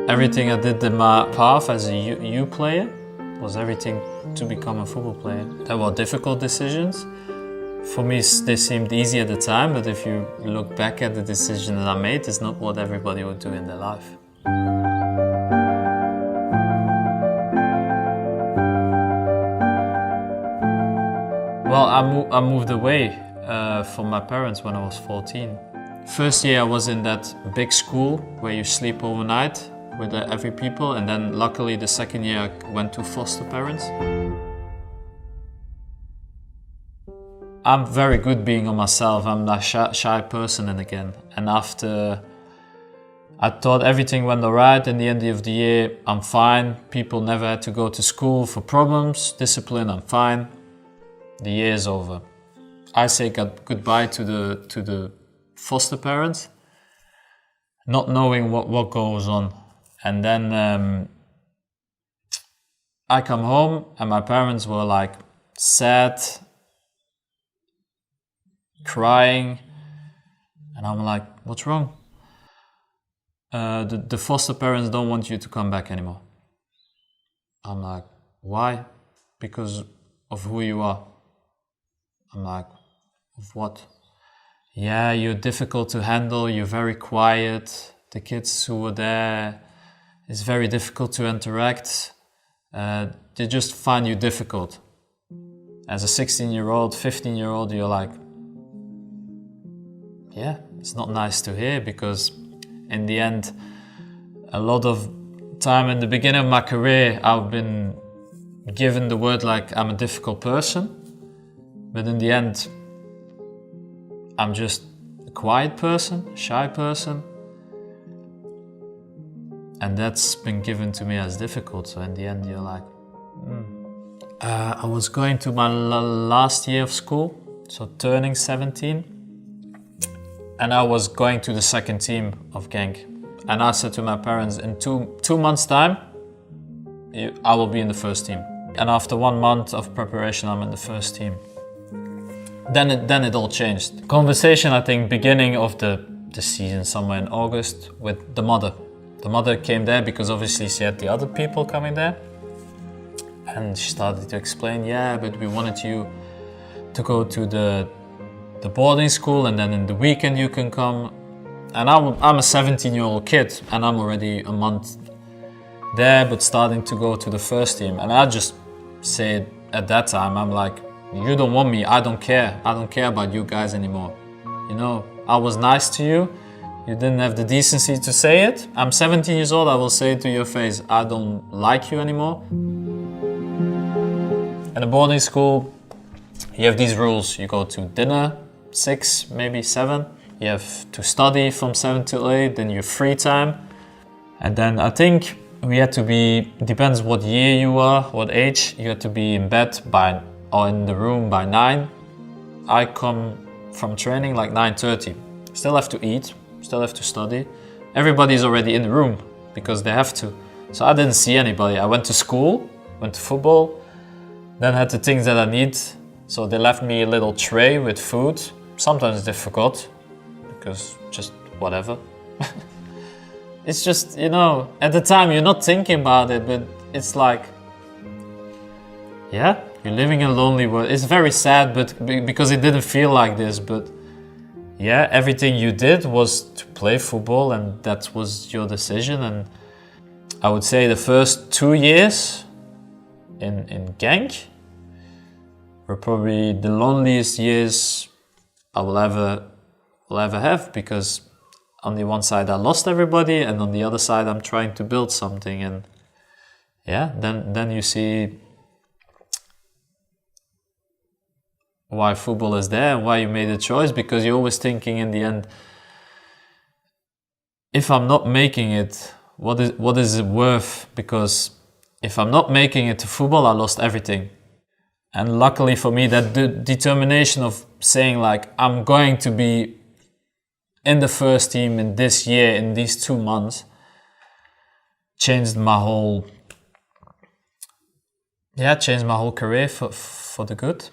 Everything I did in my path as a youth player was everything to become a football player. There were difficult decisions. For me, they seemed easy at the time, but if you look back at the decision that I made, it's not what everybody would do in their life. Well, I moved away from my parents when I was 14. First year I was in that big school where you sleep overnight with every people, and then luckily the second year I went to foster parents. I'm very good being on myself. I'm a shy person, and after I thought everything went alright. In the end of the year, I'm fine. People never had to go to school for problems, discipline, I'm fine. The year is over. I say goodbye to the foster parents, not knowing what goes on. And then I come home and my parents were like sad, crying, and I'm like, what's wrong? The foster parents don't want you to come back anymore. I'm like, why? Because of who you are. I'm like, of what? Yeah, you're difficult to handle, you're very quiet. The kids who were there, it's very difficult to interact. They just find you difficult. As a 16-year-old, 15-year-old, you're like, yeah, it's not nice to hear, because in the end, a lot of time in the beginning of my career, I've been given the word like I'm a difficult person. But in the end, I'm just a quiet person, shy person. And that's been given to me as difficult. So in the end, you're like, I was going to my last year of school, so turning 17. And I was going to the second team of Genk. And I said to my parents, in two months' time, I will be in the first team. And after 1 month of preparation, I'm in the first team. Then it all changed. Conversation, I think, beginning of the season, somewhere in August, with the mother. The mother came there because obviously she had the other people coming there. And she started to explain, yeah, but we wanted you to go to the boarding school, and then in the weekend you can come. And I'm a 17-year-old kid, and I'm already a month there, but starting to go to the first team. And I just said at that time, I'm like, you don't want me, I don't care. I don't care about you guys anymore. You know, I was nice to you. You didn't have the decency to say it. I'm 17 years old, I will say it to your face, I don't like you anymore. In a boarding school, you have these rules. You go to dinner, 6, maybe 7. You have to study from 7 till 8, then your free time. And then I think we had to be, depends what year you are, what age, you had to be in bed or in the room by 9. I come from training like 9:30. Still have to eat, still have to study. Everybody's already in the room because they have to. So I didn't see anybody. I went to school, went to football, then had the things that I need. So they left me a little tray with food. Sometimes they forgot, because just whatever. It's just, you know, at the time you're not thinking about it, but it's like, yeah, you're living in a lonely world. It's very sad, but because it didn't feel like this, but yeah, everything you did was to play football, and that was your decision. And I would say the first 2 years in Genk were probably the loneliest years I will ever have, because on the one side I lost everybody, and on the other side I'm trying to build something. And yeah, then you see why football is there and why you made a choice, because you're always thinking in the end, if I'm not making it, what is it worth? Because if I'm not making it to football, I lost everything. And luckily for me, that determination of saying like, I'm going to be in the first team in this year, in these 2 months, changed my whole career for the good.